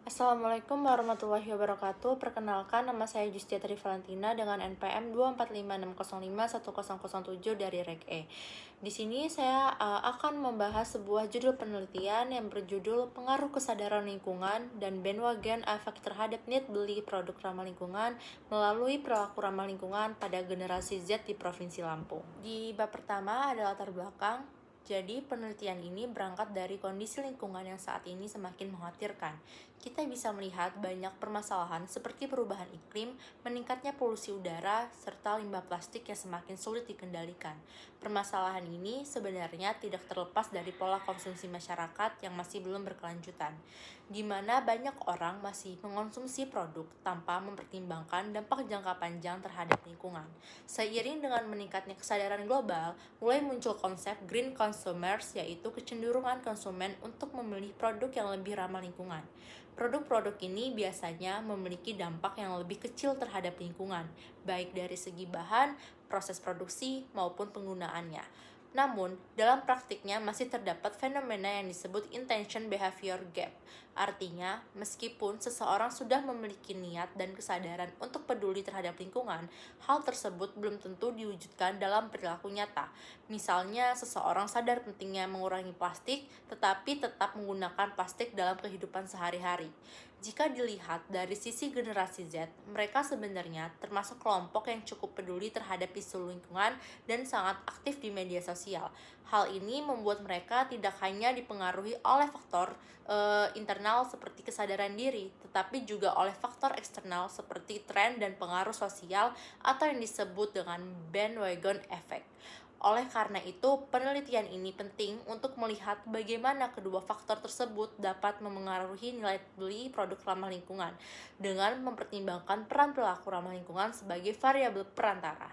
Assalamualaikum warahmatullahi wabarakatuh. Perkenalkan, nama saya Justia Tri Valentina dengan NPM 24560510007 dari Reg E. Di sini saya akan membahas sebuah judul penelitian yang berjudul Pengaruh Kesadaran Lingkungan dan Bandwagon Efek terhadap Need Beli Produk Ramah Lingkungan melalui Perilaku Ramah Lingkungan pada Generasi Z di Provinsi Lampung. Di bab pertama ada latar belakang. Jadi, penelitian ini berangkat dari kondisi lingkungan yang saat ini semakin mengkhawatirkan. Kita bisa melihat banyak permasalahan seperti perubahan iklim, meningkatnya polusi udara, serta limbah plastik yang semakin sulit dikendalikan. Permasalahan ini sebenarnya tidak terlepas dari pola konsumsi masyarakat yang masih belum berkelanjutan, di mana banyak orang masih mengonsumsi produk tanpa mempertimbangkan dampak jangka panjang terhadap lingkungan. Seiring dengan meningkatnya kesadaran global, mulai muncul konsep green consumers, yaitu kecenderungan konsumen untuk memilih produk yang lebih ramah lingkungan. Produk-produk ini biasanya memiliki dampak yang lebih kecil terhadap lingkungan, baik dari segi bahan, proses produksi, maupun penggunaannya. Namun, dalam praktiknya masih terdapat fenomena yang disebut intention behavior gap. Artinya, meskipun seseorang sudah memiliki niat dan kesadaran untuk peduli terhadap lingkungan, hal tersebut belum tentu diwujudkan dalam perilaku nyata. Misalnya, seseorang sadar pentingnya mengurangi plastik, tetapi tetap menggunakan plastik dalam kehidupan sehari-hari. Jika dilihat dari sisi generasi Z, mereka sebenarnya termasuk kelompok yang cukup peduli terhadap isu lingkungan dan sangat aktif di media sosial. Hal ini membuat mereka tidak hanya dipengaruhi oleh faktor internal seperti kesadaran diri, tetapi juga oleh faktor eksternal seperti tren dan pengaruh sosial atau yang disebut dengan bandwagon effect. Oleh karena itu, penelitian ini penting untuk melihat bagaimana kedua faktor tersebut dapat memengaruhi nilai beli produk ramah lingkungan dengan mempertimbangkan peran perilaku ramah lingkungan sebagai variabel perantara.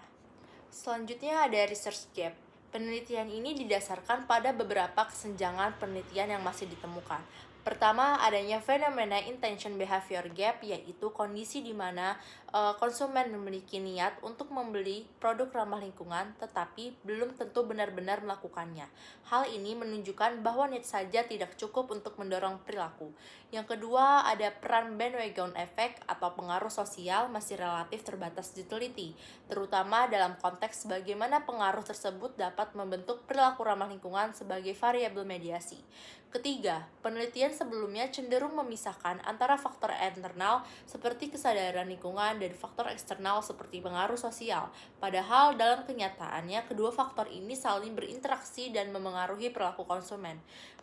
Selanjutnya ada research gap. Penelitian ini didasarkan pada beberapa kesenjangan penelitian yang masih ditemukan. Pertama, adanya fenomena intention behavior gap, yaitu kondisi di mana konsumen memiliki niat untuk membeli produk ramah lingkungan tetapi belum tentu benar-benar melakukannya. Hal ini menunjukkan bahwa niat saja tidak cukup untuk mendorong perilaku. Yang kedua, ada peran bandwagon effect atau pengaruh sosial masih relatif terbatas diteliti, terutama dalam konteks bagaimana pengaruh tersebut dapat membentuk perilaku ramah lingkungan sebagai variabel mediasi. Ketiga, penelitian sebelumnya cenderung memisahkan antara faktor internal seperti kesadaran lingkungan dan faktor eksternal seperti pengaruh sosial. Padahal dalam kenyataannya kedua faktor ini saling berinteraksi dan memengaruhi perilaku konsumen.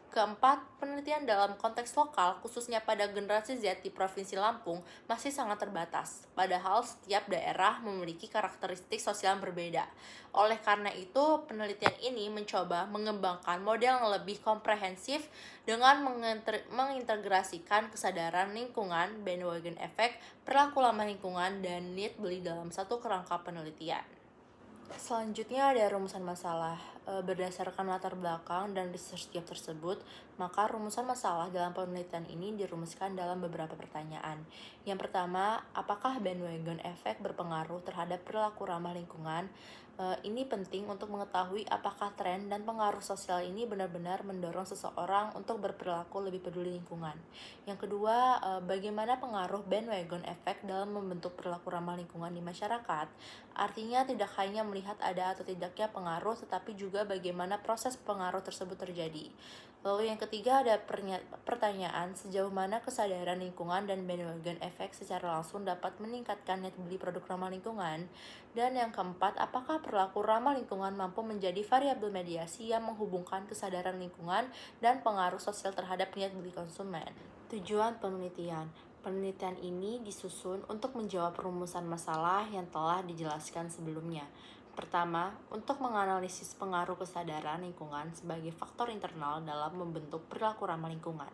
Keempat, penelitian dalam konteks lokal, khususnya pada generasi Z di Provinsi Lampung, masih sangat terbatas, padahal setiap daerah memiliki karakteristik sosial yang berbeda. Oleh karena itu, penelitian ini mencoba mengembangkan model yang lebih komprehensif dengan mengintegrasikan kesadaran lingkungan, bandwagon effect, perilaku ramah lingkungan, dan need beli dalam satu kerangka penelitian. Selanjutnya ada rumusan masalah. Berdasarkan latar belakang dan research gap tersebut, maka rumusan masalah dalam penelitian ini dirumuskan dalam beberapa pertanyaan. Yang pertama, apakah bandwagon effect berpengaruh terhadap perilaku ramah lingkungan? Ini penting untuk mengetahui apakah tren dan pengaruh sosial ini benar-benar mendorong seseorang untuk berperilaku lebih peduli lingkungan. Yang kedua, bagaimana pengaruh bandwagon effect dalam membentuk perilaku ramah lingkungan di masyarakat? Artinya tidak hanya melihat ada atau tidaknya pengaruh, tetapi juga bagaimana proses pengaruh tersebut terjadi. Lalu yang ketiga ada pertanyaan sejauh mana kesadaran lingkungan dan bandwagon effect secara langsung dapat meningkatkan niat beli produk ramah lingkungan. Dan yang keempat, apakah perilaku ramah lingkungan mampu menjadi variabel mediasi yang menghubungkan kesadaran lingkungan dan pengaruh sosial terhadap niat beli konsumen. Tujuan penelitian. Penelitian ini disusun untuk menjawab rumusan masalah yang telah dijelaskan sebelumnya. Pertama, untuk menganalisis pengaruh kesadaran lingkungan sebagai faktor internal dalam membentuk perilaku ramah lingkungan.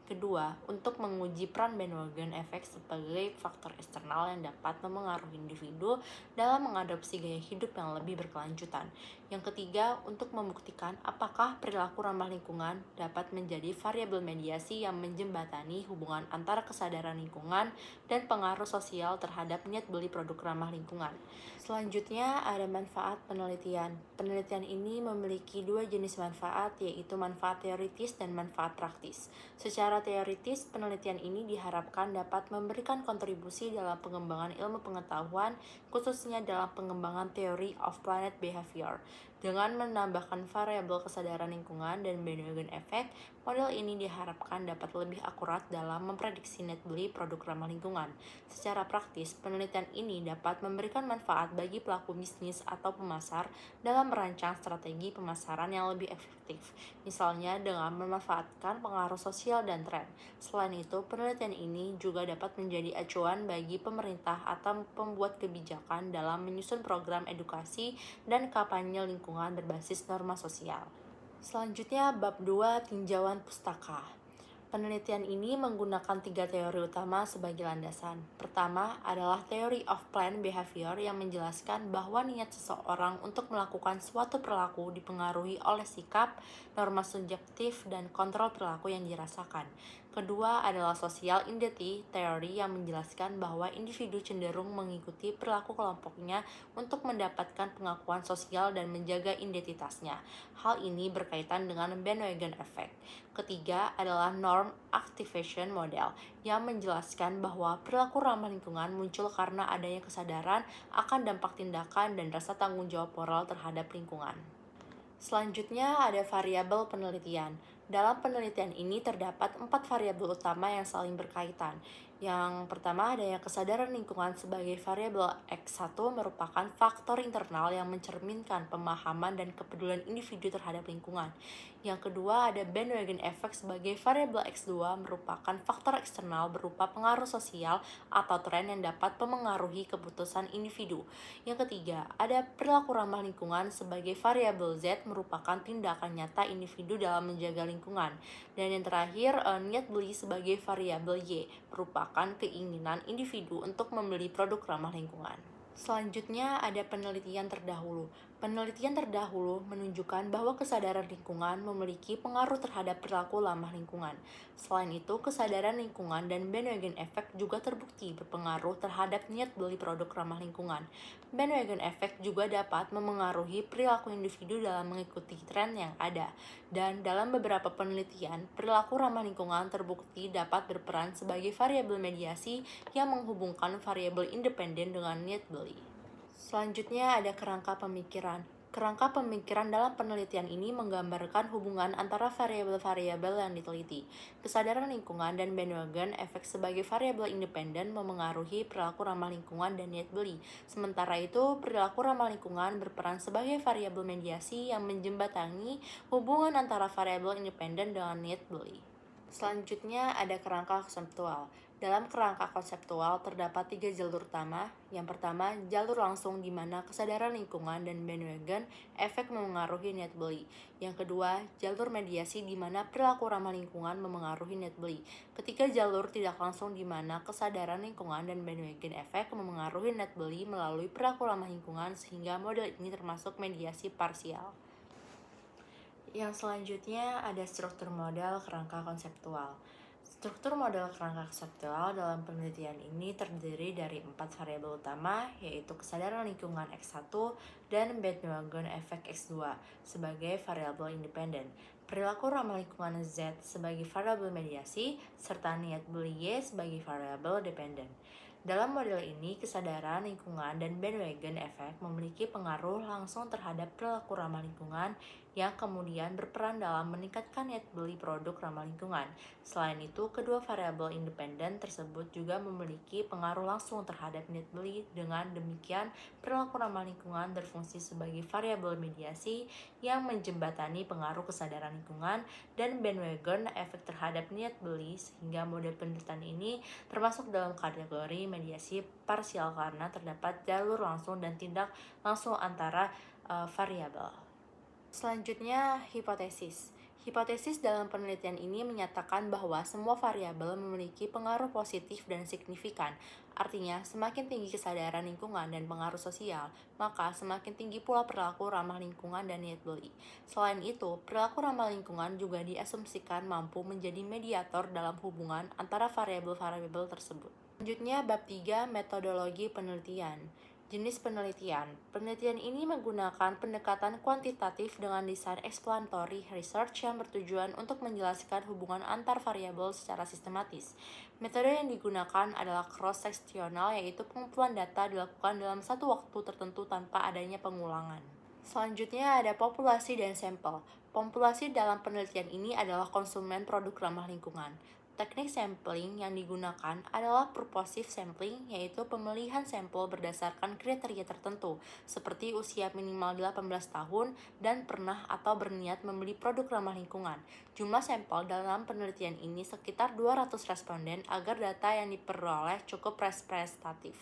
Kedua, untuk menguji peran bandwagon effect sebagai faktor eksternal yang dapat memengaruhi individu dalam mengadopsi gaya hidup yang lebih berkelanjutan. Yang ketiga, untuk membuktikan apakah perilaku ramah lingkungan dapat menjadi variabel mediasi yang menjembatani hubungan antara kesadaran lingkungan dan pengaruh sosial terhadap niat beli produk ramah lingkungan. Selanjutnya ada manfaat penelitian. Penelitian ini memiliki dua jenis manfaat, yaitu manfaat teoritis dan manfaat praktis. Secara Secara teoritis, penelitian ini diharapkan dapat memberikan kontribusi dalam pengembangan ilmu pengetahuan, khususnya dalam pengembangan teori of planet behavior. Dengan menambahkan variabel kesadaran lingkungan dan bandwagon effect, model ini diharapkan dapat lebih akurat dalam memprediksi net beli produk ramah lingkungan. Secara praktis, penelitian ini dapat memberikan manfaat bagi pelaku bisnis atau pemasar dalam merancang strategi pemasaran yang lebih efektif, misalnya dengan memanfaatkan pengaruh sosial dan tren. Selain itu, penelitian ini juga dapat menjadi acuan bagi pemerintah atau pembuat kebijakan dalam menyusun program edukasi dan kampanye lingkungan berbasis norma sosial. Selanjutnya, bab 2 tinjauan pustaka. Penelitian ini menggunakan 3 teori utama sebagai landasan. Pertama adalah teori of planned behavior yang menjelaskan bahwa niat seseorang untuk melakukan suatu perilaku dipengaruhi oleh sikap, norma subjektif, dan kontrol perilaku yang dirasakan. Kedua adalah social identity theory yang menjelaskan bahwa individu cenderung mengikuti perilaku kelompoknya untuk mendapatkan pengakuan sosial dan menjaga identitasnya. Hal ini berkaitan dengan bandwagon effect. Ketiga adalah norm activation model yang menjelaskan bahwa perilaku ramah lingkungan muncul karena adanya kesadaran akan dampak tindakan dan rasa tanggung jawab moral terhadap lingkungan. Selanjutnya ada variabel penelitian. Dalam penelitian ini terdapat 4 variabel utama yang saling berkaitan. Yang pertama adanya kesadaran lingkungan sebagai variabel X1 merupakan faktor internal yang mencerminkan pemahaman dan kepedulian individu terhadap lingkungan. Yang kedua ada bandwagon effect sebagai variabel X2 merupakan faktor eksternal berupa pengaruh sosial atau tren yang dapat memengaruhi keputusan individu. Yang ketiga ada perilaku ramah lingkungan sebagai variabel Z merupakan tindakan nyata individu dalam menjaga lingkungan. Dan yang terakhir, niat beli sebagai variabel Y merupakan keinginan individu untuk membeli produk ramah lingkungan. Selanjutnya ada penelitian terdahulu. Penelitian terdahulu menunjukkan bahwa kesadaran lingkungan memiliki pengaruh terhadap perilaku ramah lingkungan. Selain itu, kesadaran lingkungan dan bandwagon effect juga terbukti berpengaruh terhadap niat beli produk ramah lingkungan. Bandwagon effect juga dapat memengaruhi perilaku individu dalam mengikuti tren yang ada. Dan dalam beberapa penelitian, perilaku ramah lingkungan terbukti dapat berperan sebagai variabel mediasi yang menghubungkan variabel independen dengan niat beli. Selanjutnya ada kerangka pemikiran. Kerangka pemikiran dalam penelitian ini menggambarkan hubungan antara variabel-variabel yang diteliti. Kesadaran lingkungan dan bandwagon efek sebagai variabel independen memengaruhi perilaku ramah lingkungan dan niat beli. Sementara itu, perilaku ramah lingkungan berperan sebagai variabel mediasi yang menjembatani hubungan antara variabel independen dengan niat beli. Selanjutnya ada kerangka konseptual. Dalam kerangka konseptual terdapat 3 jalur utama. Yang pertama, jalur langsung di mana kesadaran lingkungan dan bandwagon efek memengaruhi niat beli. Yang kedua, jalur mediasi di mana perilaku ramah lingkungan memengaruhi niat beli. Ketiga jalur tidak langsung di mana kesadaran lingkungan dan bandwagon efek memengaruhi niat beli melalui perilaku ramah lingkungan sehingga model ini termasuk mediasi parsial. Yang selanjutnya ada struktur model kerangka konseptual. Struktur model kerangka konseptual dalam penelitian ini terdiri dari 4 variabel utama, yaitu kesadaran lingkungan X1 dan bandwagon efek X2 sebagai variabel independen, perilaku ramah lingkungan Z sebagai variabel mediasi, serta niat beli Y sebagai variabel dependen. Dalam model ini, kesadaran lingkungan dan bandwagon efek memiliki pengaruh langsung terhadap perilaku ramah lingkungan yang kemudian berperan dalam meningkatkan niat beli produk ramah lingkungan. Selain itu, kedua variabel independen tersebut juga memiliki pengaruh langsung terhadap niat beli. Dengan demikian, perilaku ramah lingkungan berfungsi sebagai variabel mediasi yang menjembatani pengaruh kesadaran lingkungan dan bandwagon efek terhadap niat beli, sehingga model penelitian ini termasuk dalam kategori mediasi parsial karena terdapat jalur langsung dan tindak langsung antara variabel. Selanjutnya, hipotesis. Hipotesis dalam penelitian ini menyatakan bahwa semua variabel memiliki pengaruh positif dan signifikan. Artinya, semakin tinggi kesadaran lingkungan dan pengaruh sosial, maka semakin tinggi pula perilaku ramah lingkungan dan niat beli. Selain itu, perilaku ramah lingkungan juga diasumsikan mampu menjadi mediator dalam hubungan antara variabel-variabel tersebut. Selanjutnya, bab 3 metodologi penelitian. Jenis penelitian. Penelitian ini menggunakan pendekatan kuantitatif dengan desain explanatory research yang bertujuan untuk menjelaskan hubungan antar variabel secara sistematis. Metode yang digunakan adalah cross-sectional, yaitu pengumpulan data dilakukan dalam satu waktu tertentu tanpa adanya pengulangan. Selanjutnya ada populasi dan sampel. Populasi dalam penelitian ini adalah konsumen produk ramah lingkungan. Teknik sampling yang digunakan adalah purposive sampling, yaitu pemilihan sampel berdasarkan kriteria tertentu, seperti usia minimal 18 tahun dan pernah atau berniat membeli produk ramah lingkungan. Jumlah sampel dalam penelitian ini sekitar 200 responden agar data yang diperoleh cukup representatif.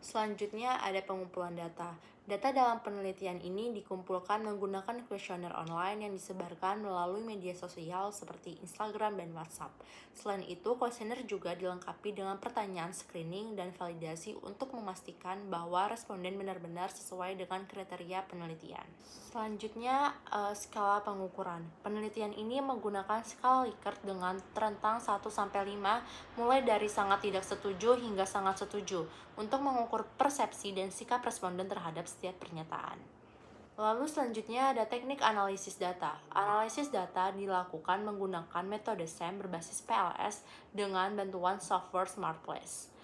Selanjutnya ada pengumpulan data. Data dalam penelitian ini dikumpulkan menggunakan kuesioner online yang disebarkan melalui media sosial seperti Instagram dan WhatsApp. Selain itu, kuesioner juga dilengkapi dengan pertanyaan screening dan validasi untuk memastikan bahwa responden benar-benar sesuai dengan kriteria penelitian. Selanjutnya, skala pengukuran. Penelitian ini menggunakan skala Likert dengan rentang 1-5, mulai dari sangat tidak setuju hingga sangat setuju, untuk mengukur persepsi dan sikap responden terhadap setiap pernyataan. Lalu selanjutnya ada teknik analisis data. Analisis data dilakukan menggunakan metode SAM berbasis PLS dengan bantuan software SmartPlace.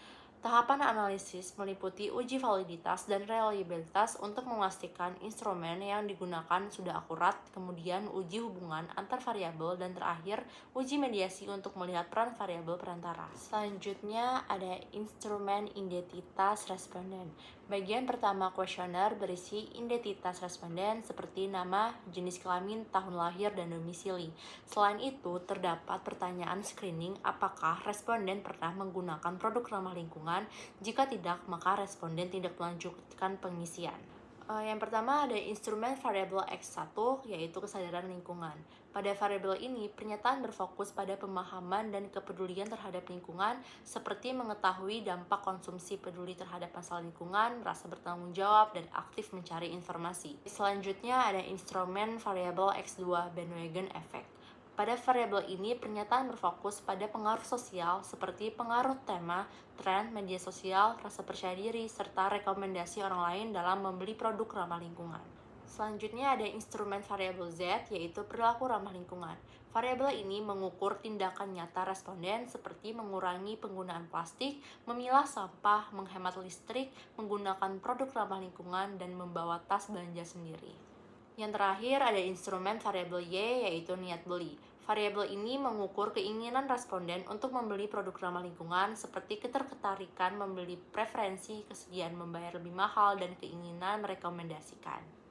Tahapan analisis meliputi uji validitas dan reliabilitas untuk memastikan instrumen yang digunakan sudah akurat, kemudian uji hubungan antar variabel, dan terakhir uji mediasi untuk melihat peran variabel perantara. Selanjutnya ada instrumen identitas responden. Bagian pertama kuesioner berisi identitas responden seperti nama, jenis kelamin, tahun lahir, dan domisili. Selain itu, terdapat pertanyaan screening apakah responden pernah menggunakan produk ramah lingkungan. Jika tidak, maka responden tidak melanjutkan pengisian. Yang pertama ada instrumen variabel X1, yaitu kesadaran lingkungan. Pada variabel ini, pernyataan berfokus pada pemahaman dan kepedulian terhadap lingkungan, seperti mengetahui dampak konsumsi peduli terhadap masalah lingkungan, merasa bertanggung jawab, dan aktif mencari informasi. Selanjutnya ada instrumen variabel X2, bandwagon effect. Pada variabel ini, pernyataan berfokus pada pengaruh sosial seperti pengaruh tema, tren, media sosial, rasa percaya diri, serta rekomendasi orang lain dalam membeli produk ramah lingkungan. Selanjutnya ada instrumen variabel Z, yaitu perilaku ramah lingkungan. Variabel ini mengukur tindakan nyata responden seperti mengurangi penggunaan plastik, memilah sampah, menghemat listrik, menggunakan produk ramah lingkungan, dan membawa tas belanja sendiri. Yang terakhir ada instrumen variabel Y, yaitu niat beli. Variabel ini mengukur keinginan responden untuk membeli produk ramah lingkungan seperti ketertarikan membeli, preferensi, kesediaan membayar lebih mahal, dan keinginan merekomendasikan.